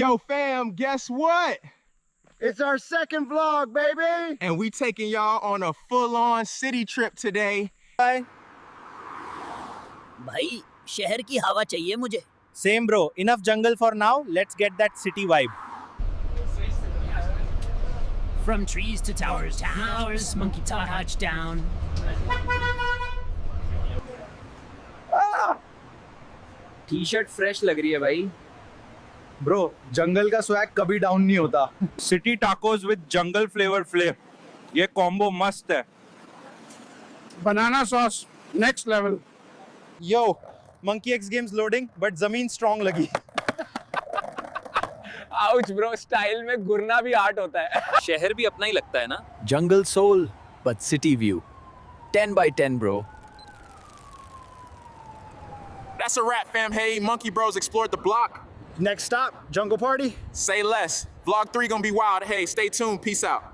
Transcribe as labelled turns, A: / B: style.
A: Yo fam, guess what?
B: It's our second vlog, baby!
A: And we taking y'all on a full-on city trip today.
C: Bye.
D: भाई शहर की हवा चाहिए मुझे.
C: Same bro, enough jungle for now, let's get that city vibe.
D: From trees to towers, monkey touchdown.
E: T-shirt fresh लग रही है भाई.
B: Bro, जंगल का स्वैग कभी डाउन नहीं होता.
C: City tacos with jungle flavor flair. ये combo मस्त है.
B: Banana sauce, next level.
C: Yo, Monkey X Games loading, but ज़मीन strong लगी.
E: आउच ब्रो, स्टाइल में घुरना भी आर्ट होता है.
F: शहर भी अपना ही लगता है ना.
G: Jungle soul, but city view. 10 by 10, bro.
A: That's a wrap, fam. Hey, Monkey Bros explored the block.
B: Next stop, jungle party.
A: Say less. Vlog 3 gonna be wild. Hey, stay tuned. Peace out.